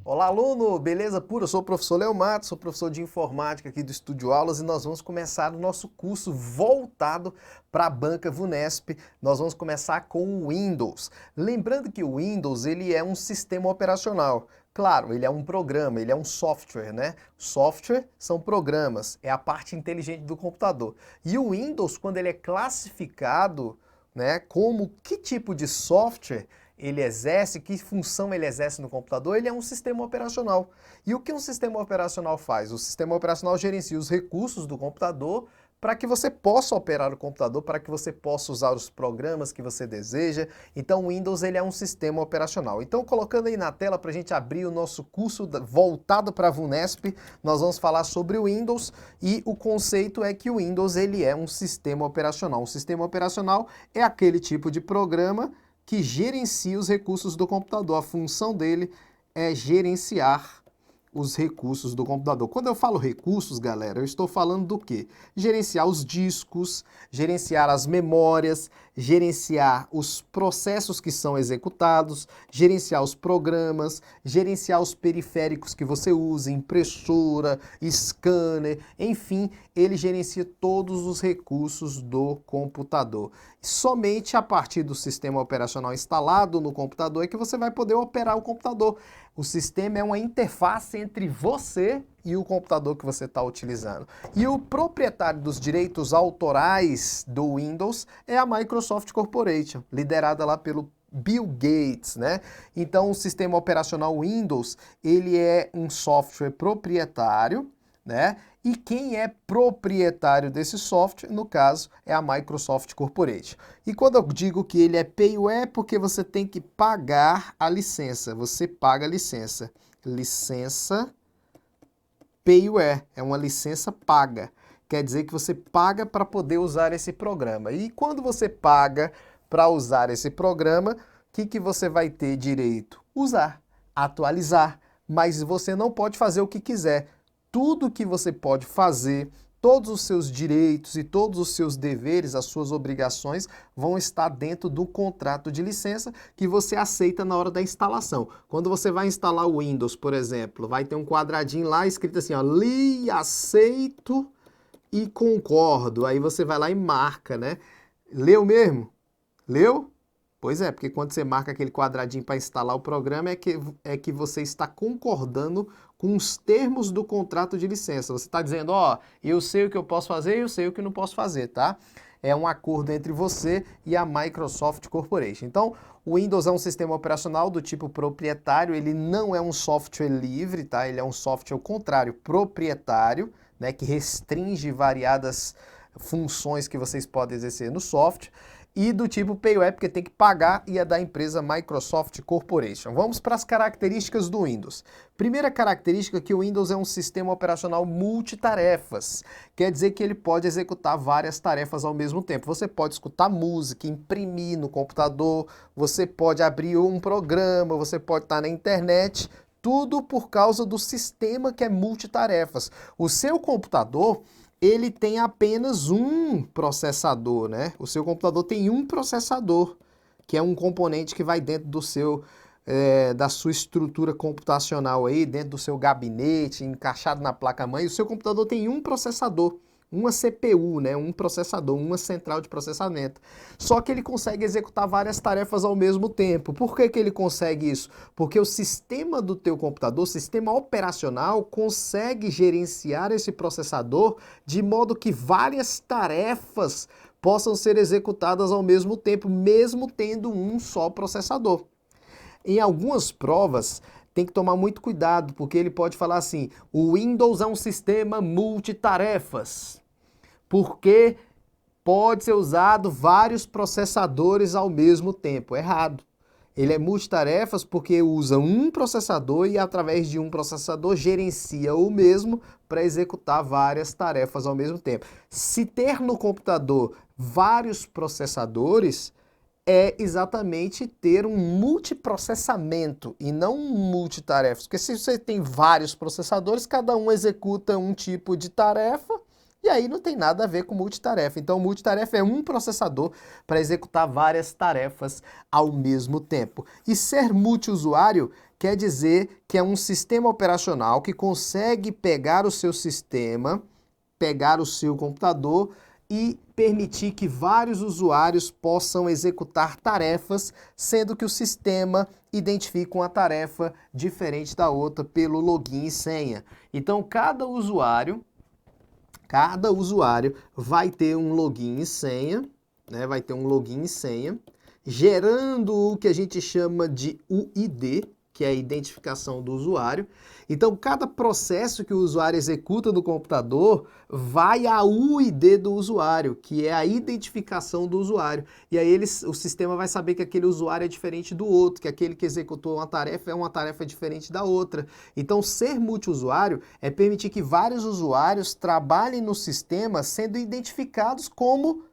Olá, aluno! Beleza pura? Eu sou o professor Leomato, sou professor de informática aqui do Estúdio Aulas e nós vamos começar o nosso curso voltado para a banca VUNESP. Nós vamos começar com o Windows. Lembrando que o Windows ele é um sistema operacional. Claro, ele é um programa, ele é um software, né? Software são programas, é a parte inteligente do computador. E o Windows, quando ele é classificado, né, como que tipo de software ele exerce, que função ele exerce no computador, ele é um sistema operacional. E o que um sistema operacional faz? O sistema operacional gerencia os recursos do computador para que você possa operar o computador, para que você possa usar os programas que você deseja. Então o Windows ele é um sistema operacional. Então colocando aí na tela para a gente abrir o nosso curso voltado para a VUNESP, nós vamos falar sobre o Windows e o conceito é que o Windows ele é um sistema operacional. Um sistema operacional é aquele tipo de programa que gerencia os recursos do computador. A função dele é gerenciar os recursos do computador. Quando eu falo recursos, galera, eu estou falando do quê? Gerenciar os discos, gerenciar as memórias, gerenciar os processos que são executados, gerenciar os programas, gerenciar os periféricos que você usa, impressora, scanner, enfim, ele gerencia todos os recursos do computador. Somente a partir do sistema operacional instalado no computador é que você vai poder operar o computador. O sistema é uma interface entre você e o computador que você está utilizando. E o proprietário dos direitos autorais do Windows é a Microsoft Corporation, liderada lá pelo Bill Gates, né? Então o sistema operacional Windows, ele é um software proprietário, né? E quem é proprietário desse software, no caso, é a Microsoft Corporation. E quando eu digo que ele é payware, é porque você tem que pagar a licença. Você paga a licença. Licença payware, é uma licença paga. Quer dizer que você paga para poder usar esse programa. E quando você paga para usar esse programa, o que você vai ter direito? Usar, atualizar, mas você não pode fazer o que quiser. Tudo que você pode fazer, todos os seus direitos e todos os seus deveres, as suas obrigações vão estar dentro do contrato de licença que você aceita na hora da instalação. Quando você vai instalar o Windows, por exemplo, vai ter um quadradinho lá escrito assim, ó, li, aceito e concordo. Aí você vai lá e marca, né? Leu mesmo? Leu? Pois é, porque quando você marca aquele quadradinho para instalar o programa é que você está concordando com os termos do contrato de licença. Você está dizendo, ó, eu sei o que eu posso fazer e eu sei o que não posso fazer, tá? É um acordo entre você e a Microsoft Corporation. Então, o Windows é um sistema operacional do tipo proprietário, ele não é um software livre, tá? Ele é um software, ao contrário, proprietário, né, que restringe variadas funções que vocês podem exercer no software. E do tipo payware, porque tem que pagar, e é da empresa Microsoft Corporation. Vamos para as características do Windows. Primeira característica é que o Windows é um sistema operacional multitarefas. Quer dizer que ele pode executar várias tarefas ao mesmo tempo. Você pode escutar música, imprimir no computador, você pode abrir um programa, você pode estar na internet, tudo por causa do sistema que é multitarefas. O seu computador, ele tem apenas um processador, né? O seu computador tem um processador, que é um componente que vai dentro do seu, da sua estrutura computacional aí, dentro do seu gabinete, encaixado na placa-mãe. O seu computador tem um processador, uma CPU, né? Um processador, uma central de processamento. Só que ele consegue executar várias tarefas ao mesmo tempo. Por que ele consegue isso? Porque o sistema do teu computador, o sistema operacional, consegue gerenciar esse processador de modo que várias tarefas possam ser executadas ao mesmo tempo, mesmo tendo um só processador. Em algumas provas, tem que tomar muito cuidado, porque ele pode falar assim, o Windows é um sistema multitarefas, porque pode ser usado vários processadores ao mesmo tempo. Errado. Ele é multitarefas porque usa um processador e através de um processador gerencia o mesmo para executar várias tarefas ao mesmo tempo. Se ter no computador vários processadores, é exatamente ter um multiprocessamento e não um multitarefas. Porque se você tem vários processadores, cada um executa um tipo de tarefa E aí não tem nada a ver com multitarefa. Então, multitarefa é um processador para executar várias tarefas ao mesmo tempo. E ser multiusuário quer dizer que é um sistema operacional que consegue pegar o seu sistema, pegar o seu computador e permitir que vários usuários possam executar tarefas, sendo que o sistema identifica uma tarefa diferente da outra pelo login e senha. Então, cada usuário vai ter um login e senha, né? Vai ter um login e senha, gerando o que a gente chama de UID, que é a identificação do usuário. Então, cada processo que o usuário executa no computador vai à UID do usuário, que é a identificação do usuário. E aí o sistema vai saber que aquele usuário é diferente do outro, que aquele que executou uma tarefa é uma tarefa diferente da outra. Então, ser multiusuário é permitir que vários usuários trabalhem no sistema sendo identificados como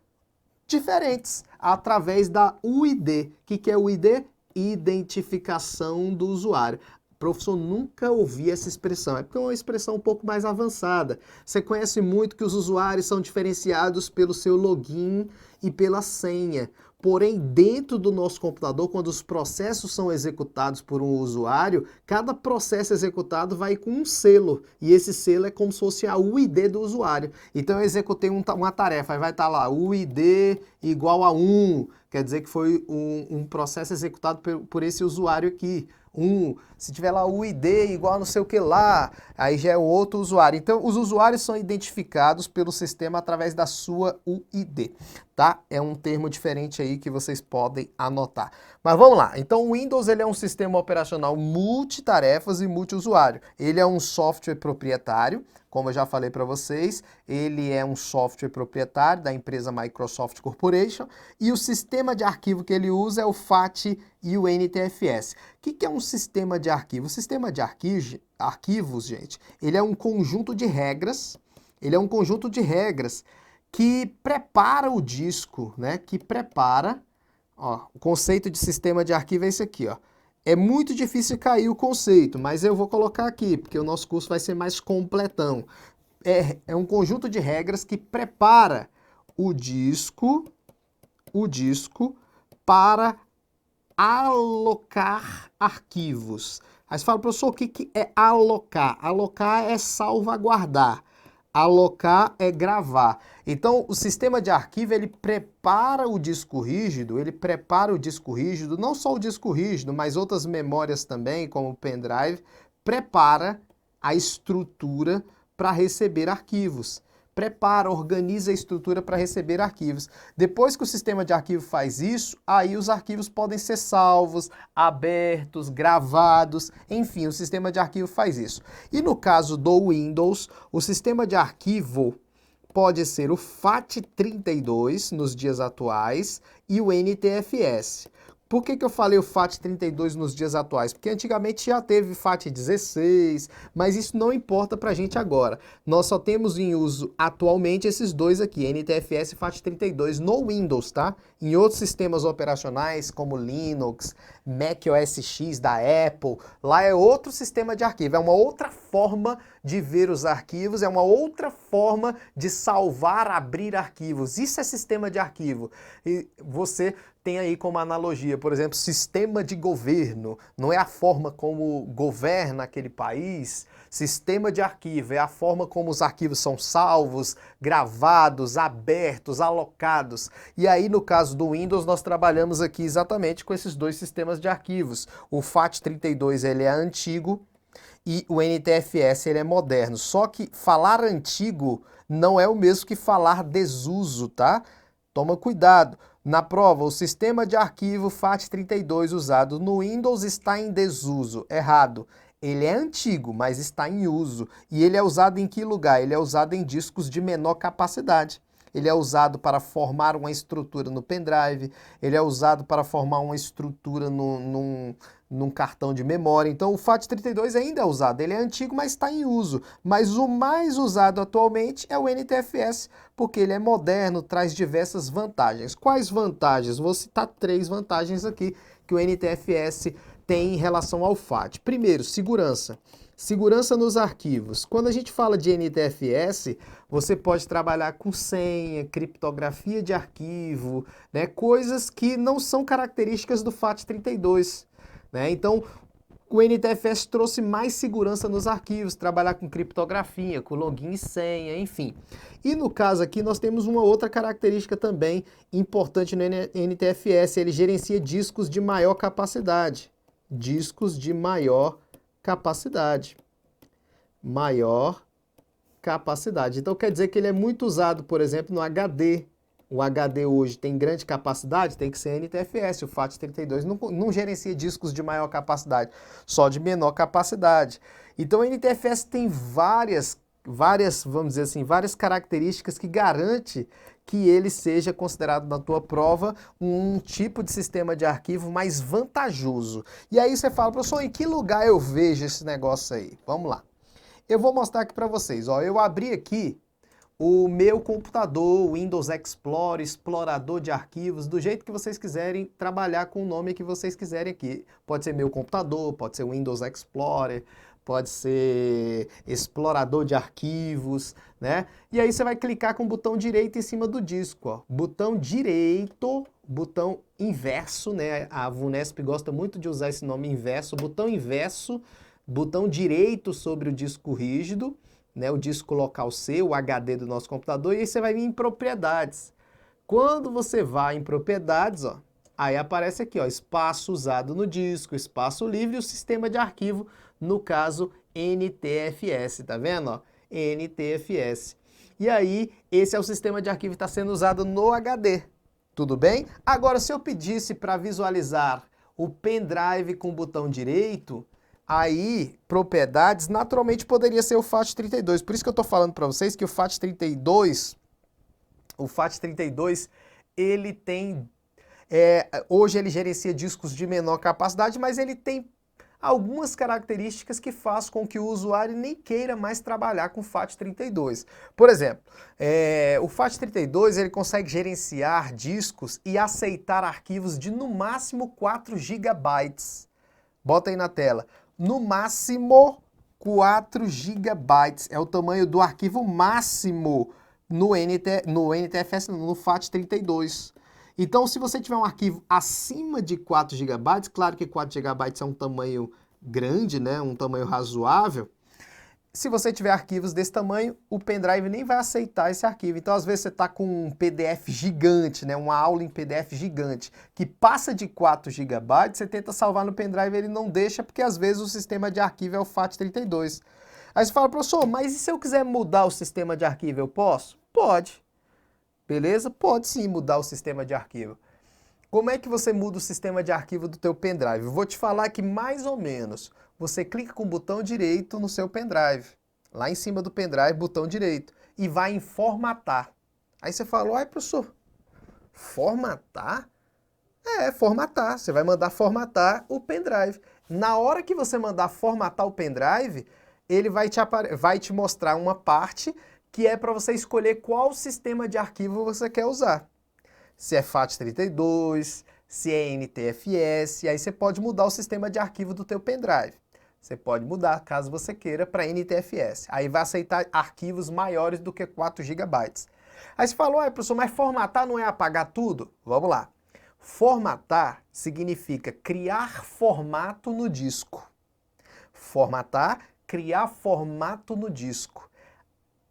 diferentes, através da UID. O que é o UID? Identificação do usuário. Professor, nunca ouvi essa expressão. É porque é uma expressão um pouco mais avançada. Você conhece muito que os usuários são diferenciados pelo seu login e pela senha. Porém, dentro do nosso computador, quando os processos são executados por um usuário, cada processo executado vai com um selo. E esse selo é como se fosse a UID do usuário. Então, eu executei uma tarefa, aí vai estar lá, UID igual a 1. Quer dizer que foi um processo executado por esse usuário aqui. Se tiver lá o ID igual a não sei o que lá, aí já é outro usuário. Então, os usuários são identificados pelo sistema através da sua UID, tá? É um termo diferente aí que vocês podem anotar. Mas vamos lá. Então, o Windows ele é um sistema operacional multitarefas e multiusuário. Ele é um software proprietário, como eu já falei para vocês, ele é um software proprietário da empresa Microsoft Corporation e o sistema de arquivo que ele usa é o FAT e o NTFS. O que é um sistema de arquivo? O sistema de arquivos, gente, ele é um conjunto de regras, que prepara o disco, né? Que prepara, ó, o conceito de sistema de arquivo é esse aqui, ó. É muito difícil cair o conceito, mas eu vou colocar aqui, porque o nosso curso vai ser mais completão. É um conjunto de regras que prepara o disco para alocar arquivos. Aí você fala, professor, o que é alocar? Alocar é salvaguardar. Alocar é gravar. Então, o sistema de arquivo, ele prepara o disco rígido, não só o disco rígido, mas outras memórias também, como o pendrive, prepara a estrutura para receber arquivos. Organiza a estrutura para receber arquivos. Depois que o sistema de arquivo faz isso, aí os arquivos podem ser salvos, abertos, gravados, enfim, o sistema de arquivo faz isso. E no caso do Windows, o sistema de arquivo pode ser o FAT32 nos dias atuais e o NTFS. Por que eu falei o FAT32 nos dias atuais? Porque antigamente já teve FAT16, mas isso não importa pra gente agora. Nós só temos em uso atualmente esses dois aqui, NTFS e FAT32 no Windows, tá? Em outros sistemas operacionais, como Linux, Mac OS X da Apple, lá é outro sistema de arquivo, é uma outra forma de ver os arquivos, é uma outra forma de salvar, abrir arquivos. Isso é sistema de arquivo. E você tem aí como analogia, por exemplo, sistema de governo, não é a forma como governa aquele país. Sistema de arquivo é a forma como os arquivos são salvos, gravados, abertos, alocados. E aí, no caso do Windows, nós trabalhamos aqui exatamente com esses dois sistemas de arquivos. O FAT32 ele é antigo e o NTFS ele é moderno. Só que falar antigo não é o mesmo que falar desuso, tá? Toma cuidado. Na prova, o sistema de arquivo FAT32 usado no Windows está em desuso. Errado. Ele é antigo, mas está em uso. E ele é usado em que lugar? Ele é usado em discos de menor capacidade. Ele é usado para formar uma estrutura no pendrive, ele é usado para formar uma estrutura num cartão de memória. Então o FAT32 ainda é usado, ele é antigo, mas está em uso. Mas o mais usado atualmente é o NTFS, porque ele é moderno, traz diversas vantagens. Quais vantagens? Vou citar 3 vantagens aqui que o NTFS tem em relação ao FAT? Primeiro, segurança. Segurança nos arquivos. Quando a gente fala de NTFS, você pode trabalhar com senha, criptografia de arquivo, né, coisas que não são características do FAT32. Né? Então, o NTFS trouxe mais segurança nos arquivos, trabalhar com criptografia, com login e senha, enfim. E no caso aqui nós temos uma outra característica também importante no NTFS, ele gerencia discos de maior capacidade. Discos de maior capacidade. Maior capacidade. Então quer dizer que ele é muito usado, por exemplo, no HD. O HD hoje tem grande capacidade, tem que ser NTFS. O FAT32 não gerencia discos de maior capacidade, só de menor capacidade. Então o NTFS tem várias, vamos dizer assim, várias características que garante que ele seja considerado na tua prova um tipo de sistema de arquivo mais vantajoso. E aí você fala, professor, em que lugar eu vejo esse negócio aí? Vamos lá. Eu vou mostrar aqui para vocês. Ó, eu abri aqui o meu computador, Windows Explorer, explorador de arquivos, do jeito que vocês quiserem trabalhar com o nome que vocês quiserem aqui. Pode ser meu computador, pode ser Windows Explorer, pode ser explorador de arquivos, né? E aí você vai clicar com o botão direito em cima do disco, ó. Botão direito, botão inverso, né? A VUNESP gosta muito de usar esse nome inverso, botão inverso, botão direito sobre o disco rígido, né, o disco local C, o HD do nosso computador, e aí você vai vir em propriedades. Quando você vai em propriedades, ó, aí aparece aqui, ó, espaço usado no disco, espaço livre e o sistema de arquivo, no caso NTFS, tá vendo? Ó? NTFS. E aí, esse é o sistema de arquivo que está sendo usado no HD. Tudo bem? Agora, se eu pedisse para visualizar o pendrive com o botão direito, aí, propriedades, naturalmente poderia ser o FAT32. Por isso que eu estou falando para vocês que o FAT32, ele tem, hoje ele gerencia discos de menor capacidade, mas ele tem algumas características que faz com que o usuário nem queira mais trabalhar com o FAT32. Por exemplo, o FAT32 ele consegue gerenciar discos e aceitar arquivos de no máximo 4 GB. Bota aí na tela. No máximo 4 GB. É o tamanho do arquivo máximo no NTFS, no FAT32. Então, se você tiver um arquivo acima de 4 GB, claro que 4 GB é um tamanho grande, né? Um tamanho razoável. Se você tiver arquivos desse tamanho, o pendrive nem vai aceitar esse arquivo. Então, às vezes, você está com um PDF gigante, né? Uma aula em PDF gigante, que passa de 4 GB, você tenta salvar no pendrive, ele não deixa, porque às vezes o sistema de arquivo é o FAT32. Aí você fala, professor, mas e se eu quiser mudar o sistema de arquivo, eu posso? Pode. Beleza? Pode sim mudar o sistema de arquivo. Como é que você muda o sistema de arquivo do teu pendrive? Eu vou te falar que mais ou menos você clica com o botão direito no seu pendrive, lá em cima do pendrive, botão direito, e vai em formatar. Aí você fala, ai professor, formatar? Formatar. Você vai mandar formatar o pendrive. Na hora que você mandar formatar o pendrive, ele vai te mostrar uma parte que é para você escolher qual sistema de arquivo você quer usar. Se é FAT32, se é NTFS, aí você pode mudar o sistema de arquivo do teu pendrive. Você pode mudar, caso você queira, para NTFS. Aí vai aceitar arquivos maiores do que 4 GB. Aí você falou, professor, mas formatar não é apagar tudo? Vamos lá. Formatar significa criar formato no disco. Formatar, criar formato no disco.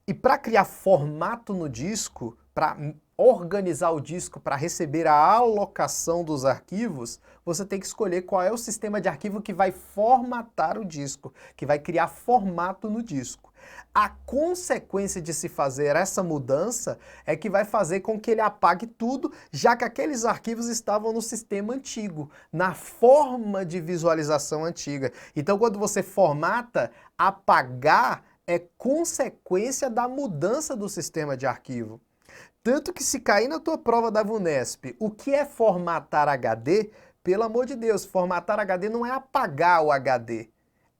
E para criar formato no disco, para organizar o disco, para receber a alocação dos arquivos, você tem que escolher qual é o sistema de arquivo que vai formatar o disco, que vai criar formato no disco. A consequência de se fazer essa mudança é que vai fazer com que ele apague tudo, já que aqueles arquivos estavam no sistema antigo, na forma de visualização antiga. Então, quando você formata, apagar é consequência da mudança do sistema de arquivo. Tanto que se cair na tua prova da VUNESP, o que é formatar HD? Pelo amor de Deus, formatar HD não é apagar o HD,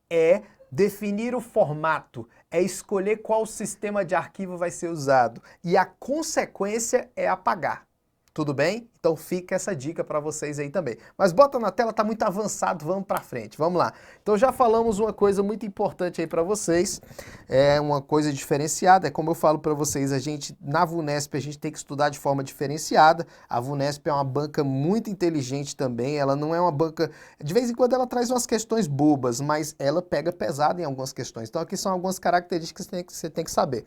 é definir o formato, é escolher qual sistema de arquivo vai ser usado. E a consequência é apagar. Tudo bem? Então fica essa dica para vocês aí também. Mas bota na tela, tá muito avançado, vamos para frente. Vamos lá. Então já falamos uma coisa muito importante aí para vocês. É uma coisa diferenciada, é como eu falo para vocês, a gente na VUNESP a gente tem que estudar de forma diferenciada. A VUNESP é uma banca muito inteligente também, ela não é uma banca, de vez em quando ela traz umas questões bobas, mas ela pega pesado em algumas questões. Então aqui são algumas características que você tem que saber.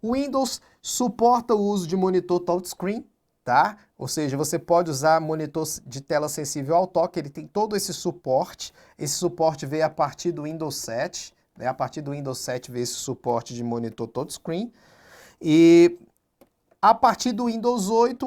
O Windows suporta o uso de monitor touchscreen, tá? Ou seja, você pode usar monitor de tela sensível ao toque, ele tem todo esse suporte. Esse suporte veio a partir do Windows 7, né? A partir do Windows 7 veio esse suporte de monitor touchscreen. E a partir do Windows 8,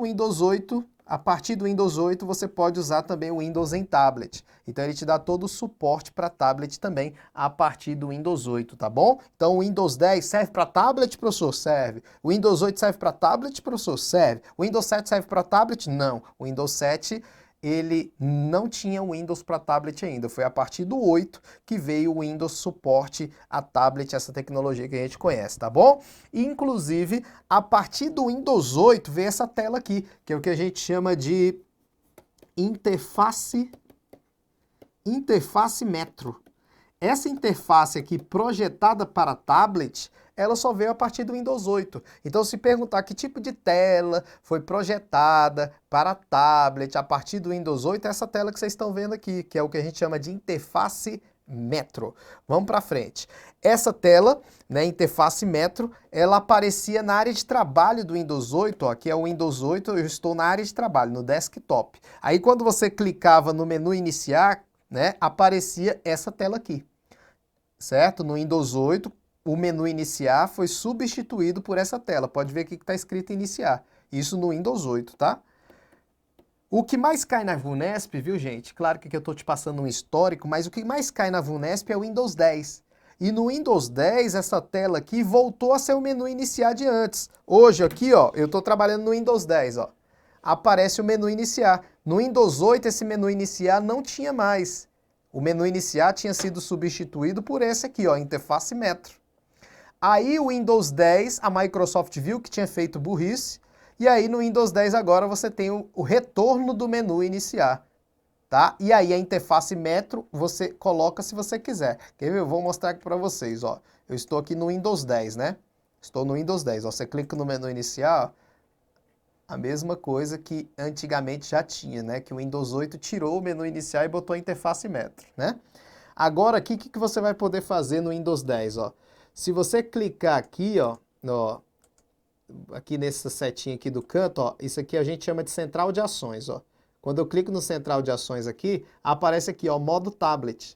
a partir do Windows 8 você pode usar também o Windows em tablet. Então ele te dá todo o suporte para tablet também a partir do Windows 8, tá bom? Então o Windows 10 serve para tablet, professor? Serve. O Windows 8 serve para tablet, professor? Serve. O Windows 7 serve para tablet? Não. O Windows 7 ele não tinha o Windows para tablet ainda. Foi a partir do 8 que veio o Windows suporte a tablet, essa tecnologia que a gente conhece, tá bom? Inclusive, a partir do Windows 8 veio essa tela aqui, que é o que a gente chama de interface Metro. Essa interface aqui projetada para tablet, ela só veio a partir do Windows 8. Então, se perguntar que tipo de tela foi projetada para tablet a partir do Windows 8, é essa tela que vocês estão vendo aqui, que é o que a gente chama de interface Metro. Vamos para frente. Essa tela, né, interface Metro, ela aparecia na área de trabalho do Windows 8, ó, que é o Windows 8, eu estou na área de trabalho, no desktop. Aí, quando você clicava no menu iniciar, né, aparecia essa tela aqui, certo? No Windows 8, o menu iniciar foi substituído por essa tela. Pode ver aqui que está escrito iniciar. Isso no Windows 8, tá? O que mais cai na VUNESP, viu, gente? Claro que aqui eu estou te passando um histórico, mas o que mais cai na VUNESP é o Windows 10. E no Windows 10, essa tela aqui voltou a ser o menu iniciar de antes. Hoje aqui, ó, eu estou trabalhando no Windows 10, ó. Aparece o menu iniciar. No Windows 8, esse menu iniciar não tinha mais. O menu iniciar tinha sido substituído por esse aqui, ó, interface Metro. Aí o Windows 10, a Microsoft viu que tinha feito burrice, e aí no Windows 10 agora você tem o retorno do menu iniciar, tá? E aí a interface Metro você coloca se você quiser. Quer ver? Eu vou mostrar aqui para vocês, ó. Eu estou aqui no Windows 10, né? Estou no Windows 10, ó. Você clica no menu iniciar, ó. A mesma coisa que antigamente já tinha, né? Que o Windows 8 tirou o menu inicial e botou a interface Metro, né? Agora aqui, o que você vai poder fazer no Windows 10, ó? Se você clicar aqui, ó, aqui nessa setinha aqui do canto, ó, isso aqui a gente chama de central de ações, ó. Quando eu clico no central de ações aqui, aparece aqui, ó, modo tablet.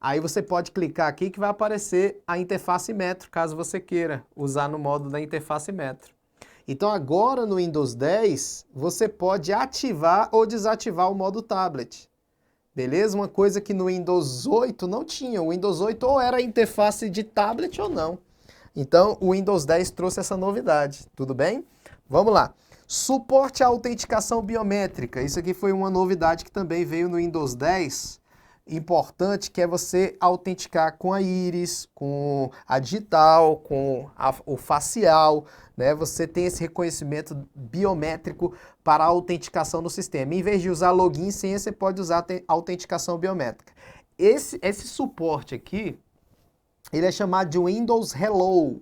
Aí você pode clicar aqui que vai aparecer a interface Metro, caso você queira usar no modo da interface Metro. Então agora no Windows 10, você pode ativar ou desativar o modo tablet. Beleza? Uma coisa que no Windows 8 não tinha. O Windows 8 ou era a interface de tablet ou não. Então o Windows 10 trouxe essa novidade. Tudo bem? Vamos lá. Suporte à autenticação biométrica. Isso aqui foi uma novidade que também veio no Windows 10. Importante, que é você autenticar com a íris, com a digital, com o facial, né? Você tem esse reconhecimento biométrico para a autenticação no sistema. Em vez de usar login e senha, você pode usar a autenticação biométrica. Esse suporte aqui, ele é chamado de Windows Hello.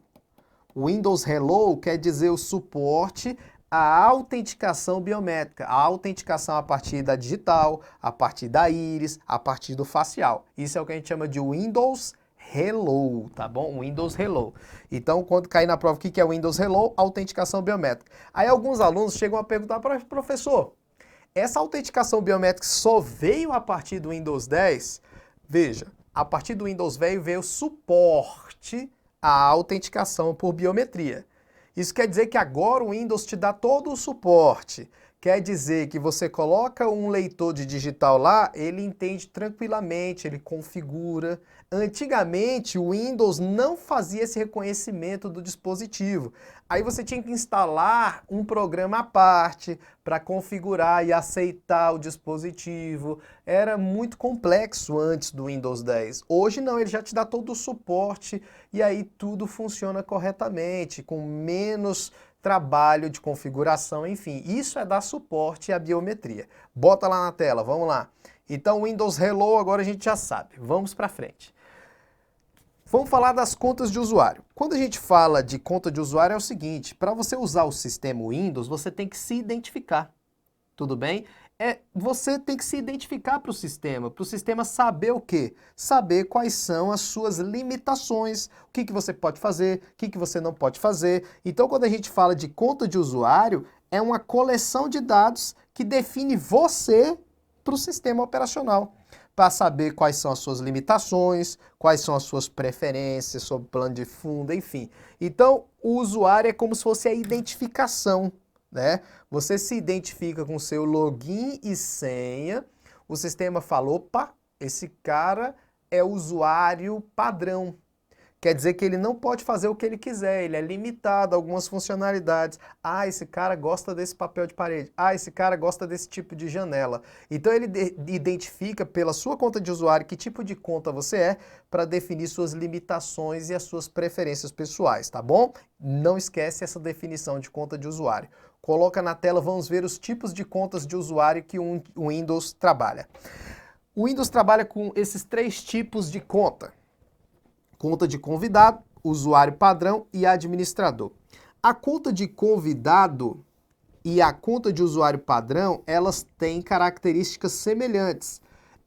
O Windows Hello quer dizer o suporte à autenticação biométrica, a autenticação a partir da digital, a partir da íris, a partir do facial. Isso é o que a gente chama de Windows Hello, tá bom? Windows Hello. Então, quando cair na prova, o que é o Windows Hello? Autenticação biométrica. Aí alguns alunos chegam a perguntar para o professor, essa autenticação biométrica só veio a partir do Windows 10? Veja, a partir do Windows veio suporte à autenticação por biometria. Isso quer dizer que agora o Windows te dá todo o suporte. Quer dizer que você coloca um leitor de digital lá, ele entende tranquilamente, ele configura. Antigamente, o Windows não fazia esse reconhecimento do dispositivo. Aí você tinha que instalar um programa à parte para configurar e aceitar o dispositivo. Era muito complexo antes do Windows 10. Hoje não, ele já te dá todo o suporte e aí tudo funciona corretamente, com menos trabalho de configuração, enfim. Isso é dar suporte à biometria. Bota lá na tela, vamos lá. Então, Windows Hello, agora a gente já sabe. Vamos para frente. Vamos falar das contas de usuário. Quando a gente fala de conta de usuário é o seguinte, para você usar o sistema Windows, você tem que se identificar, tudo bem? Você tem que se identificar para o sistema saber o quê? Saber quais são as suas limitações, o que você pode fazer, o que você não pode fazer. Então, quando a gente fala de conta de usuário, é uma coleção de dados que define você para o sistema operacional, para saber quais são as suas limitações, quais são as suas preferências sobre plano de fundo, enfim. Então, o usuário é como se fosse a identificação, né? Você se identifica com seu login e senha, o sistema fala, opa, esse cara é usuário padrão. Quer dizer que ele não pode fazer o que ele quiser, ele é limitado a algumas funcionalidades. Ah, esse cara gosta desse papel de parede. Ah, esse cara gosta desse tipo de janela. Então ele identifica pela sua conta de usuário que tipo de conta você é para definir suas limitações e as suas preferências pessoais, tá bom? Não esquece essa definição de conta de usuário. Coloca na tela, vamos ver os tipos de contas de usuário que o Windows trabalha. O Windows trabalha com esses 3 tipos de conta. Conta de convidado, usuário padrão e administrador. A conta de convidado e a conta de usuário padrão, elas têm características semelhantes.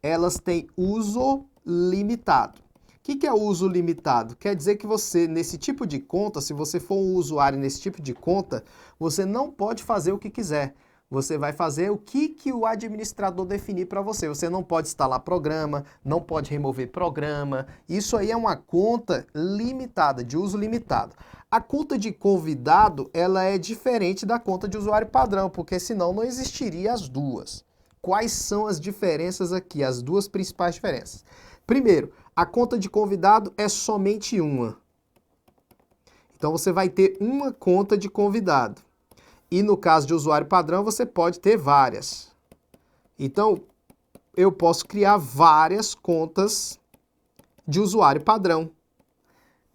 Elas têm uso limitado. O que é uso limitado? Quer dizer que você, nesse tipo de conta, se você for um usuário nesse tipo de conta, você não pode fazer o que quiser. Você vai fazer o que o administrador definir para você. Você não pode instalar programa, não pode remover programa. Isso aí é uma conta limitada, de uso limitado. A conta de convidado, ela é diferente da conta de usuário padrão, porque senão não existiria as duas. Quais são as diferenças aqui, as duas principais diferenças? Primeiro, a conta de convidado é somente uma. Então você vai ter uma conta de convidado. E no caso de usuário padrão, você pode ter várias. Então, eu posso criar várias contas de usuário padrão.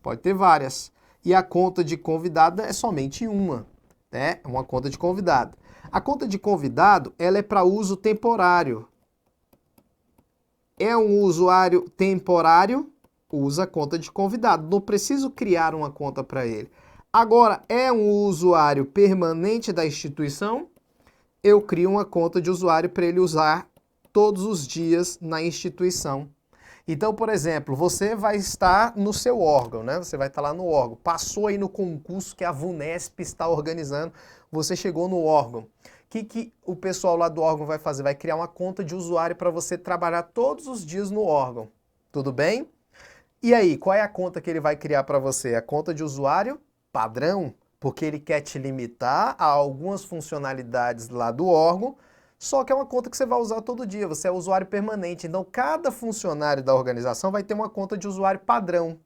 Pode ter várias. E a conta de convidado é somente uma, né? Uma conta de convidado. A conta de convidado, ela é para uso temporário. É um usuário temporário, usa a conta de convidado. Não preciso criar uma conta para ele. Agora, é um usuário permanente da instituição? Eu crio uma conta de usuário para ele usar todos os dias na instituição. Então, por exemplo, você vai estar no seu órgão, né? Você vai estar lá no órgão. Passou aí no concurso que a VUNESP está organizando, você chegou no órgão. O que o pessoal lá do órgão vai fazer? Vai criar uma conta de usuário para você trabalhar todos os dias no órgão. Tudo bem? E aí, qual é a conta que ele vai criar para você? A conta de usuário padrão, porque ele quer te limitar a algumas funcionalidades lá do órgão, só que é uma conta que você vai usar todo dia, você é usuário permanente, então cada funcionário da organização vai ter uma conta de usuário padrão.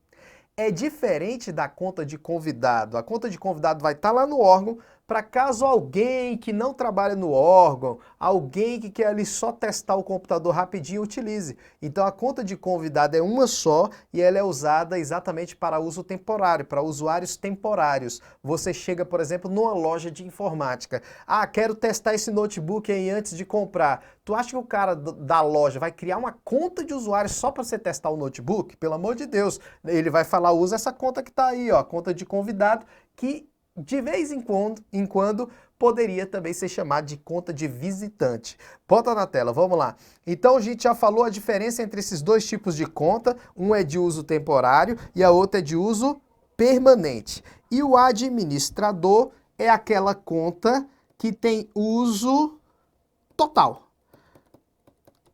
É diferente da conta de convidado. A conta de convidado vai estar lá no órgão para caso alguém que não trabalha no órgão, alguém que quer ali só testar o computador rapidinho, utilize. Então a conta de convidado é uma só e ela é usada exatamente para uso temporário, para usuários temporários. Você chega, por exemplo, numa loja de informática. Ah, quero testar esse notebook aí antes de comprar. Tu acha que o cara da loja vai criar uma conta de usuário só para você testar o notebook? Pelo amor de Deus. Ele vai falar, usa essa conta que está aí, ó, conta de convidado, que de vez em quando poderia também ser chamado de conta de visitante. Bota na tela, vamos lá. Então a gente já falou a diferença entre esses 2 tipos de conta. Um é de uso temporário e a outra é de uso permanente. E o administrador é aquela conta que tem uso total.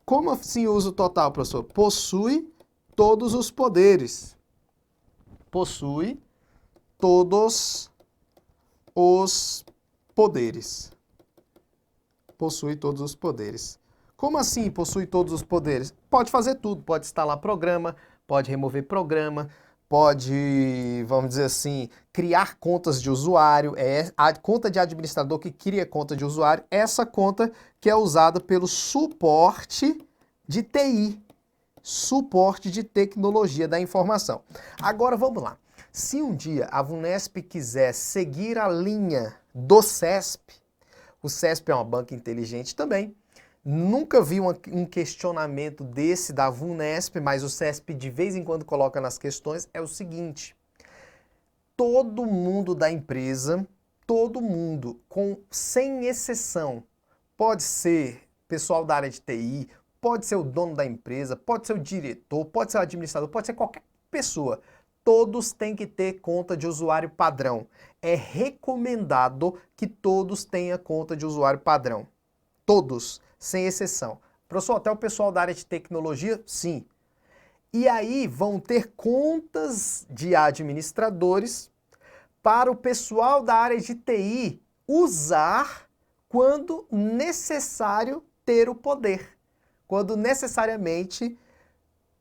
Como assim uso total, professor? Possui todos os poderes. Possui todos os poderes. Possui todos os poderes. Como assim possui todos os poderes? Pode fazer tudo, pode instalar programa, pode remover programa, pode, vamos dizer assim, criar contas de usuário. É a conta de administrador que cria conta de usuário, essa conta que é usada pelo suporte de TI, suporte de tecnologia da informação. Agora vamos lá. Se um dia a VUNESP quiser seguir a linha do CESP, o CESP é uma banca inteligente também. Nunca vi um questionamento desse da VUNESP, mas o CESP de vez em quando coloca nas questões, é o seguinte: todo mundo da empresa, todo mundo, sem exceção, pode ser pessoal da área de TI, pode ser o dono da empresa, pode ser o diretor, pode ser o administrador, pode ser qualquer pessoa. Todos têm que ter conta de usuário padrão. É recomendado que todos tenham conta de usuário padrão. Todos, sem exceção. Professor, até o pessoal da área de tecnologia, sim. E aí vão ter contas de administradores para o pessoal da área de TI usar quando necessário ter o poder. Quando necessariamente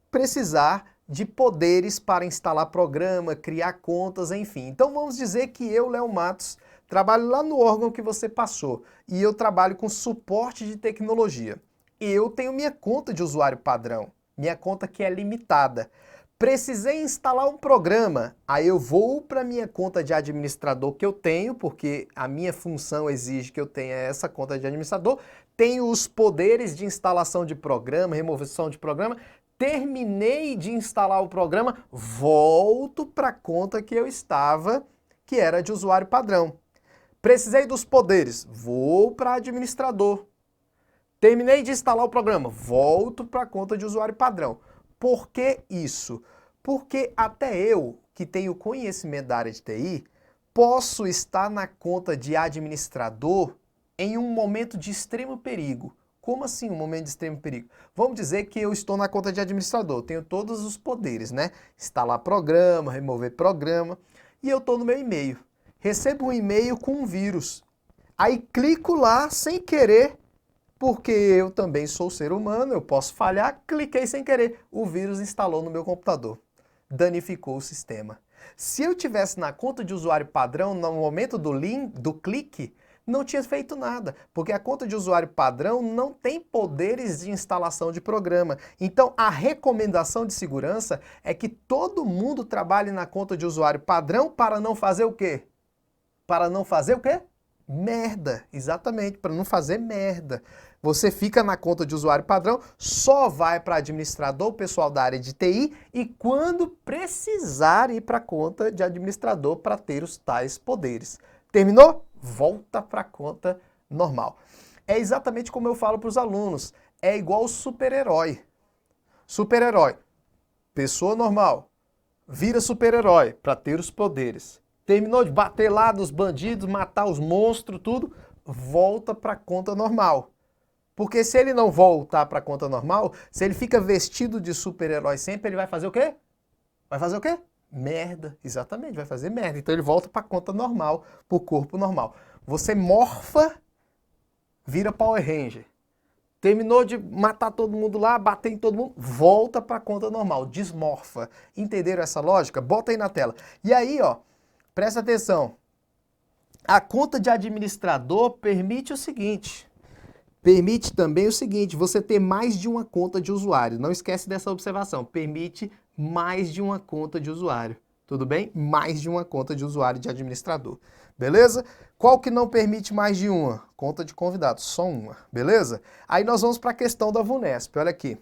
precisar de poderes para instalar programa, criar contas, enfim. Então vamos dizer que eu, Léo Matos, trabalho lá no órgão que você passou e eu trabalho com suporte de tecnologia. Eu tenho minha conta de usuário padrão, minha conta que é limitada. Precisei instalar um programa, aí eu vou para minha conta de administrador que eu tenho, porque a minha função exige que eu tenha essa conta de administrador, tenho os poderes de instalação de programa, remoção de programa. Terminei de instalar o programa, volto para a conta que eu estava, que era de usuário padrão. Precisei dos poderes, vou para administrador. Terminei de instalar o programa, volto para a conta de usuário padrão. Por que isso? Porque até eu, que tenho conhecimento da área de TI, posso estar na conta de administrador em um momento de extremo perigo. Como assim um momento de extremo perigo? Vamos dizer que eu estou na conta de administrador, tenho todos os poderes, né? Instalar programa, remover programa, e eu estou no meu e-mail. Recebo um e-mail com um vírus. Aí clico lá sem querer, porque eu também sou ser humano, eu posso falhar, cliquei sem querer. O vírus instalou no meu computador. Danificou o sistema. Se eu tivesse na conta de usuário padrão, no momento do clique, não tinha feito nada, porque a conta de usuário padrão não tem poderes de instalação de programa. Então, a recomendação de segurança é que todo mundo trabalhe na conta de usuário padrão para não fazer o quê? Para não fazer o quê? Merda, exatamente, para não fazer merda. Você fica na conta de usuário padrão, só vai para administrador, o pessoal da área de TI, e quando precisar ir para a conta de administrador para ter os tais poderes. Terminou? Volta para a conta normal. É exatamente como eu falo para os alunos, é igual o super-herói. Super-herói, pessoa normal, vira super-herói para ter os poderes. Terminou de bater lá dos bandidos, matar os monstros, tudo, volta para a conta normal. Porque se ele não voltar para a conta normal, se ele fica vestido de super-herói sempre, ele vai fazer o quê? Vai fazer o quê? Merda, exatamente, vai fazer merda. Então ele volta para a conta normal, para o corpo normal. Você morfa, vira Power Ranger. Terminou de matar todo mundo lá, bater em todo mundo, volta para a conta normal, desmorfa. Entenderam essa lógica? Bota aí na tela. E aí, ó, presta atenção. A conta de administrador permite o seguinte. Permite também o seguinte, você ter mais de uma conta de usuário. Não esquece dessa observação. Permite mais de uma conta de usuário. Tudo bem? Mais de uma conta de usuário de administrador. Beleza? Qual que não permite mais de uma? Conta de convidado, só uma. Beleza? Aí nós vamos para a questão da VUNESP. Olha aqui.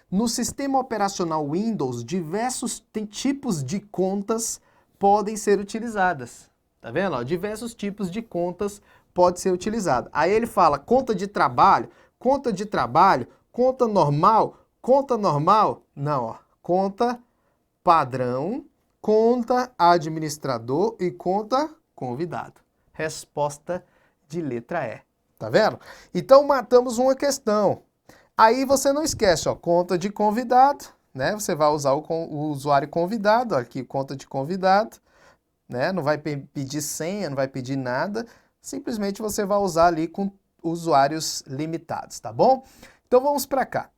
No sistema operacional Windows, diversos tipos de contas podem ser utilizadas. Tá vendo? Ó, diversos tipos de contas pode ser utilizado. Aí ele fala conta de trabalho, conta normal. Não, ó, conta padrão, conta administrador e conta convidado. Resposta de letra E. Tá vendo? Então matamos uma questão. Aí você não esquece, ó, conta de convidado, né? Você vai usar o usuário convidado, ó, aqui conta de convidado, né? Não vai pedir senha, não vai pedir nada. Simplesmente você vai usar ali com usuários limitados, tá bom? Então vamos para cá.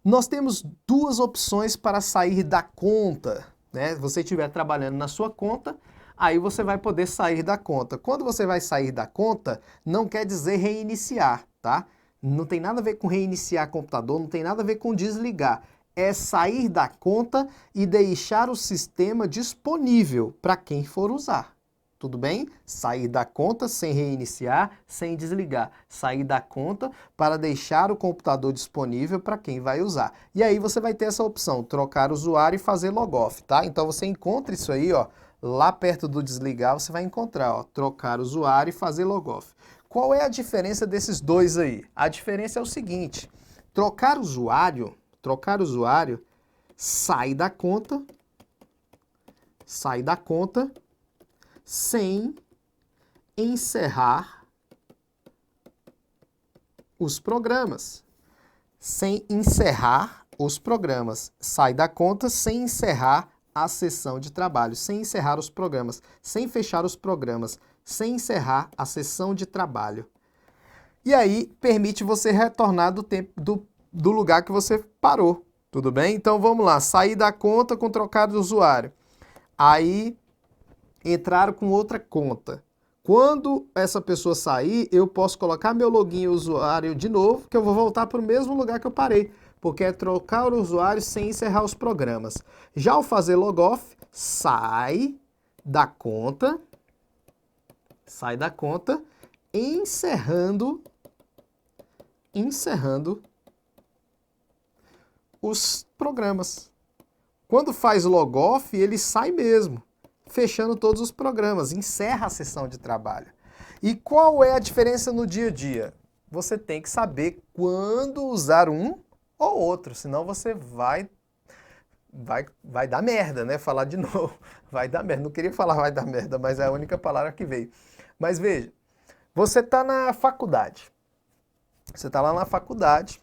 Nós temos duas opções para sair da conta, né? Se você estiver trabalhando na sua conta, aí você vai poder sair da conta. Quando você vai sair da conta, não quer dizer reiniciar, tá? Não tem nada a ver com reiniciar computador, não tem nada a ver com desligar. é sair da conta e deixar o sistema disponível para quem for usar. Tudo bem? Sair da conta sem reiniciar, sem desligar. Sair da conta para deixar o computador disponível para quem vai usar. E aí você vai ter essa opção, trocar usuário e fazer logoff, tá? Então você encontra isso aí, ó, lá perto do desligar você vai encontrar, ó, trocar usuário e fazer logoff. Qual é a diferença desses dois aí? A diferença é o seguinte, trocar usuário, sai da conta sem encerrar os programas. Sem encerrar os programas. Sai da conta sem encerrar a sessão de trabalho, sem encerrar os programas, sem fechar os programas, sem encerrar a sessão de trabalho. E aí permite você retornar do tempo do lugar que você parou. Tudo bem? Então vamos lá, sair da conta com trocar de usuário. Aí entraram com outra conta. Quando essa pessoa sair, eu posso colocar meu login e usuário de novo, que eu vou voltar para o mesmo lugar que eu parei, porque é trocar o usuário sem encerrar os programas. Já ao fazer logoff, sai da conta, encerrando os programas. Quando faz logoff, ele sai mesmo, fechando todos os programas, encerra a sessão de trabalho. E qual é a diferença no dia a dia? Você tem que saber quando usar um ou outro, senão você vai dar merda, né? Falar de novo, vai dar merda. Não queria falar vai dar merda, mas é a única palavra que veio. Mas veja, você está na faculdade. Você está lá na faculdade,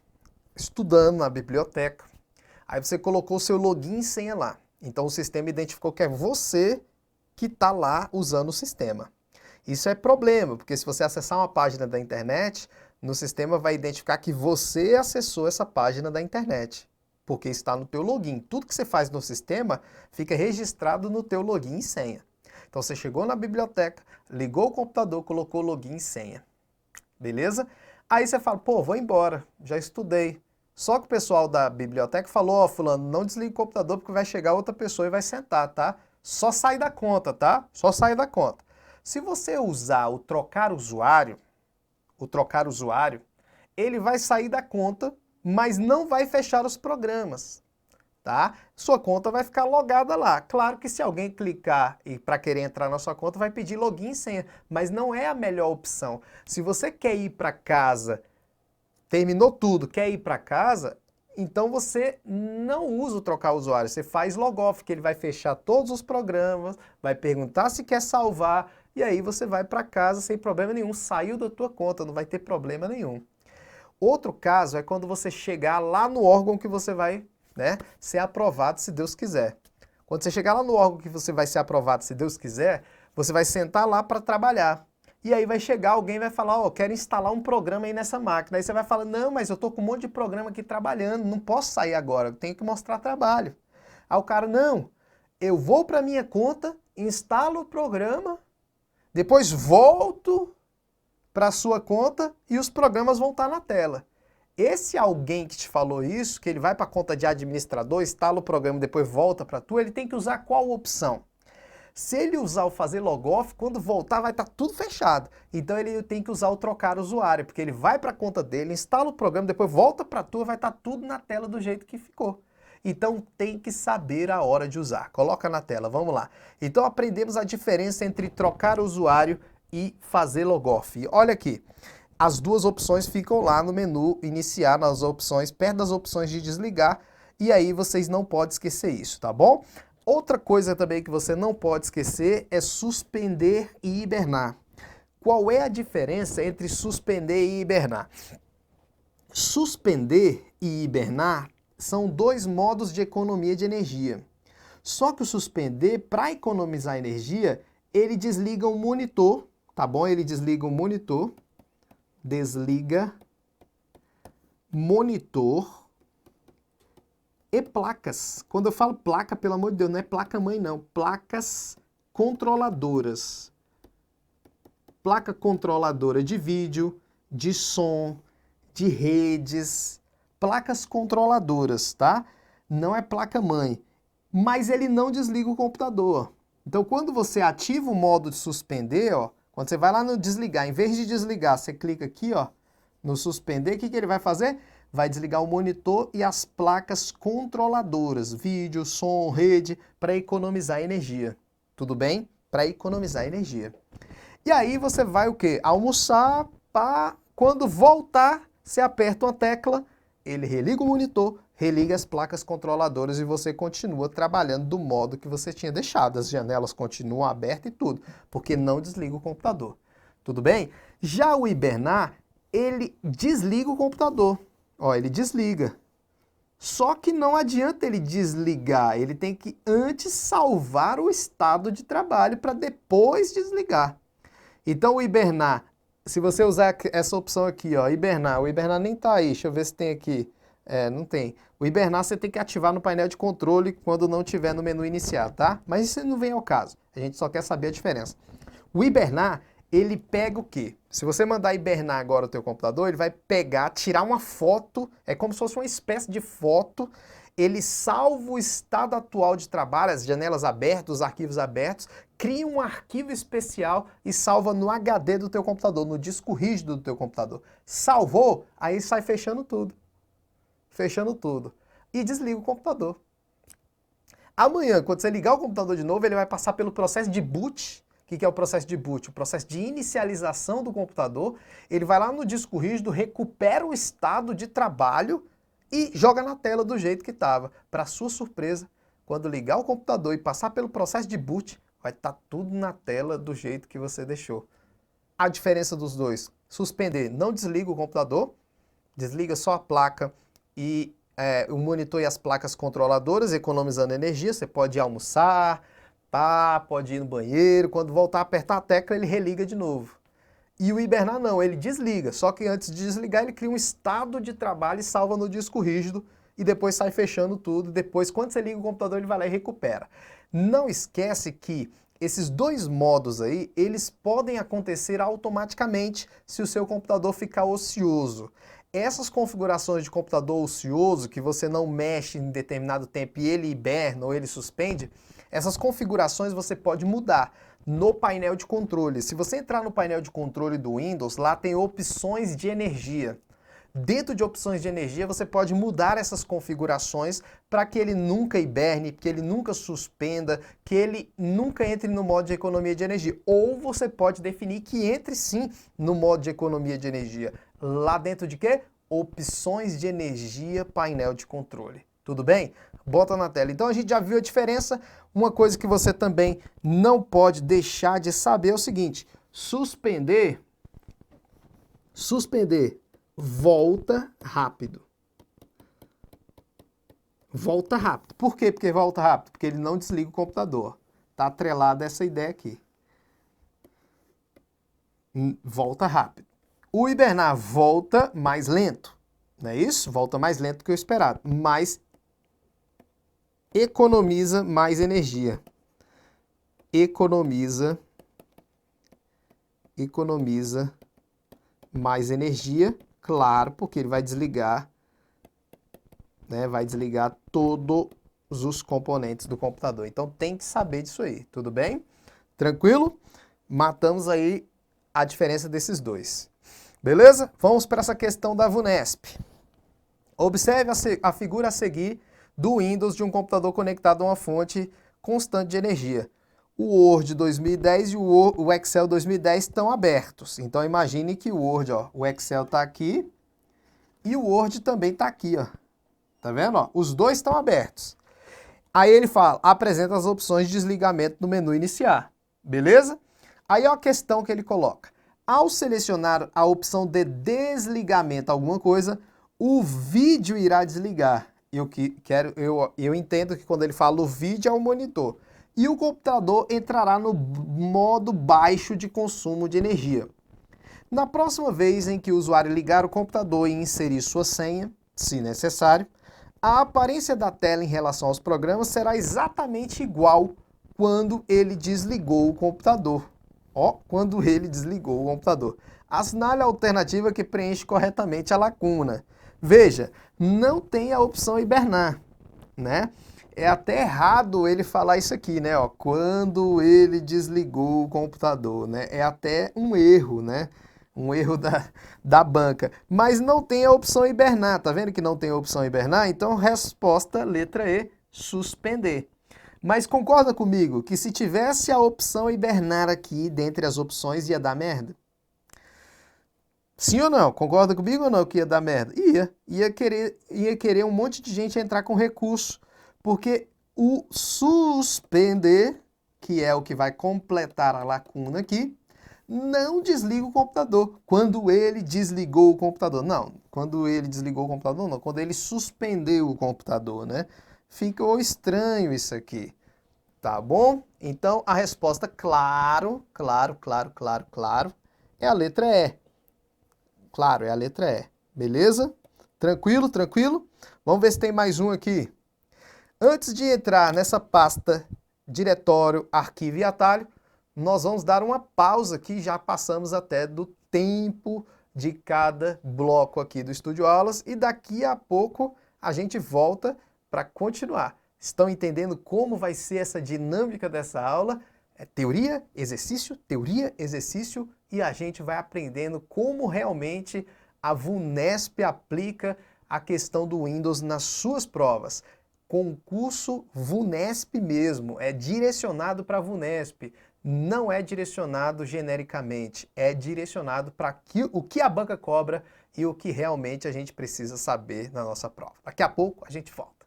estudando na biblioteca. Aí você colocou o seu login e senha lá. Então o sistema identificou que é você que está lá usando o sistema. Isso é problema, porque se você acessar uma página da internet, no sistema vai identificar que você acessou essa página da internet, porque está no teu login. Tudo que você faz no sistema fica registrado no teu login e senha. Então você chegou na biblioteca, ligou o computador, colocou login e senha. Beleza? Aí você fala, pô, vou embora, já estudei. Só que o pessoal da biblioteca falou, ó, fulano, não desligue o computador porque vai chegar outra pessoa e vai sentar, tá? Só sai da conta, tá? Só sai da conta. Se você usar o trocar usuário, ele vai sair da conta, mas não vai fechar os programas, tá? Sua conta vai ficar logada lá. Claro que se alguém clicar e para querer entrar na sua conta vai pedir login e senha, mas não é a melhor opção. Se você quer ir para casa, terminou tudo, quer ir para casa, então você não usa o trocar usuário, você faz logoff, que ele vai fechar todos os programas, vai perguntar se quer salvar, e aí você vai para casa sem problema nenhum, saiu da tua conta, não vai ter problema nenhum. Outro caso é quando você chegar lá no órgão que você vai, né, ser aprovado, se Deus quiser. Quando você chegar lá no órgão que você vai ser aprovado, se Deus quiser, você vai sentar lá para trabalhar. E aí vai chegar alguém e vai falar, ó, quero instalar um programa aí nessa máquina. Aí você vai falar, não, mas eu tô com um monte de programa aqui trabalhando, não posso sair agora, eu tenho que mostrar trabalho. Aí o cara, não, eu vou para minha conta, instalo o programa, depois volto para a sua conta e os programas vão estar na tela. Esse alguém que te falou isso, que ele vai para a conta de administrador, instala o programa e depois volta para tu, ele tem que usar qual opção? Se ele usar o fazer logoff, quando voltar vai estar tudo fechado. Então ele tem que usar o trocar usuário, porque ele vai para a conta dele, instala o programa, depois volta para a tua, vai estar tudo na tela do jeito que ficou. Então tem que saber a hora de usar. Coloca na tela, vamos lá. Então aprendemos a diferença entre trocar usuário e fazer logoff. E olha aqui, as duas opções ficam lá no menu iniciar, nas opções, perto das opções de desligar, e aí vocês não podem esquecer isso, tá bom? Outra coisa também que você não pode esquecer é suspender e hibernar. Qual é a diferença entre suspender e hibernar? Suspender e hibernar são dois modos de economia de energia. Só que o suspender, para economizar energia, ele desliga o monitor, tá bom? Ele desliga o monitor, desliga monitor e placas. Quando eu falo placa, pelo amor de Deus, não é placa-mãe não, placas controladoras. Placa controladora de vídeo, de som, de redes, placas controladoras, tá? não é placa-mãe, mas ele não desliga o computador. Então, quando você ativa o modo de suspender, ó, quando você vai lá no desligar, em vez de desligar, você clica aqui, ó, no suspender, o que ele vai fazer? Vai desligar o monitor e as placas controladoras, vídeo, som, rede, para economizar energia. Tudo bem? Para economizar energia. E aí você vai o quê? Almoçar, pá, quando voltar, você aperta uma tecla, ele religa o monitor, religa as placas controladoras e você continua trabalhando do modo que você tinha deixado. As janelas continuam abertas e tudo, porque não desliga o computador. Tudo bem? Já o hibernar, ele desliga o computador. Ó, ele desliga. Só que não adianta ele desligar, ele tem que antes salvar o estado de trabalho para depois desligar. Então o hibernar, se você usar essa opção aqui, ó, hibernar, o hibernar nem tá aí, deixa eu ver se tem aqui. Não tem. O hibernar você tem que ativar no painel de controle quando não tiver no menu iniciar, tá? Mas isso não vem ao caso, a gente só quer saber a diferença. O hibernar, ele pega o quê? Se você mandar hibernar agora o teu computador, ele vai pegar, tirar uma foto, é como se fosse uma espécie de foto, ele salva o estado atual de trabalho, as janelas abertas, os arquivos abertos, cria um arquivo especial e salva no HD do teu computador, no disco rígido do teu computador. Salvou, aí sai fechando tudo. Fechando tudo. E desliga o computador. Amanhã, quando você ligar o computador de novo, ele vai passar pelo processo de boot. O que é o processo de boot? O processo de inicialização do computador. Ele vai lá no disco rígido, recupera o estado de trabalho e joga na tela do jeito que estava. Para sua surpresa, quando ligar o computador e passar pelo processo de boot, vai estar tudo na tela do jeito que você deixou. A diferença dos dois: suspender, não desliga o computador, desliga só a placa e o monitor e as placas controladoras, economizando energia. Você pode ir almoçar, pode ir no banheiro, quando voltar a apertar a tecla ele religa de novo. E o hibernar não, ele desliga, só que antes de desligar ele cria um estado de trabalho e salva no disco rígido e depois sai fechando tudo. Depois, quando você liga o computador, ele vai lá e recupera. Não esquece que esses dois modos aí, eles podem acontecer automaticamente se o seu computador ficar ocioso. Essas configurações de computador ocioso, que você não mexe em determinado tempo e ele hiberna ou ele suspende, essas configurações você pode mudar no painel de controle. Se você entrar no painel de controle do Windows, lá tem opções de energia. Dentro de opções de energia, você pode mudar essas configurações para que ele nunca hiberne, que ele nunca suspenda, que ele nunca entre no modo de economia de energia. Ou você pode definir que entre sim no modo de economia de energia. Lá dentro de quê? Opções de energia, painel de controle. Tudo bem? Bota na tela. Então a gente já viu a diferença. Uma coisa que você também não pode deixar de saber é o seguinte: suspender, volta rápido. Volta rápido. Por quê? Porque volta rápido? Porque ele não desliga o computador. Está atrelada essa ideia aqui. Volta rápido. O hibernar volta mais lento. Não é isso? Volta mais lento que o esperado. Mas economiza mais energia. Economiza mais energia, claro, porque ele vai desligar, né? Vai desligar todos os componentes do computador. Então tem que saber disso aí, tudo bem? Tranquilo? Matamos aí a diferença desses dois. Beleza? Vamos para essa questão da VUNESP. Observe a figura a seguir do Windows de um computador conectado a uma fonte constante de energia. O Word 2010 e o Excel 2010 estão abertos. Então imagine que o Word, ó, o Excel está aqui e o Word também está aqui, ó. Tá vendo? Ó? Os dois estão abertos. Aí ele fala, apresenta as opções de desligamento no menu iniciar. Beleza? Aí ó a questão que ele coloca. Ao selecionar a opção de desligamento alguma coisa, o vídeo irá desligar. Eu entendo que quando ele fala o vídeo é o monitor. E o computador entrará no modo baixo de consumo de energia. Na próxima vez em que o usuário ligar o computador e inserir sua senha, se necessário, a aparência da tela em relação aos programas será exatamente igual quando ele desligou o computador. Ó, quando ele desligou o computador. Assinale a alternativa que preenche corretamente a lacuna. Veja, não tem a opção hibernar. né? É até errado ele falar isso aqui, né? Ó, quando ele desligou o computador, né? É até um erro, né? Um erro da banca. Mas não tem a opção hibernar, tá vendo que não tem a opção hibernar? Então, resposta letra E, suspender. Mas concorda comigo que se tivesse a opção hibernar aqui, dentre as opções, ia dar merda? Sim ou não? Concorda comigo ou não que ia dar merda? Ia. Ia querer um monte de gente entrar com recurso. Porque o suspender, que é o que vai completar a lacuna aqui, não desliga o computador. Quando ele desligou o computador. Não, quando ele desligou o computador, não. Quando ele suspendeu o computador, né? Ficou estranho isso aqui. Tá bom? Então, a resposta, claro, é a letra E. Claro, é a letra E. Beleza? Tranquilo, tranquilo? Vamos ver se tem mais um aqui. Antes de entrar nessa pasta diretório, arquivo e atalho, nós vamos dar uma pausa aqui, já passamos até do tempo de cada bloco aqui do Estúdio Aulas e daqui a pouco a gente volta para continuar. Estão entendendo como vai ser essa dinâmica dessa aula? É teoria, exercício e a gente vai aprendendo como realmente a VUNESP aplica a questão do Windows nas suas provas. Concurso VUNESP mesmo, é direcionado para a VUNESP, não é direcionado genericamente, é direcionado para o que a banca cobra e o que realmente a gente precisa saber na nossa prova. Daqui a pouco a gente volta.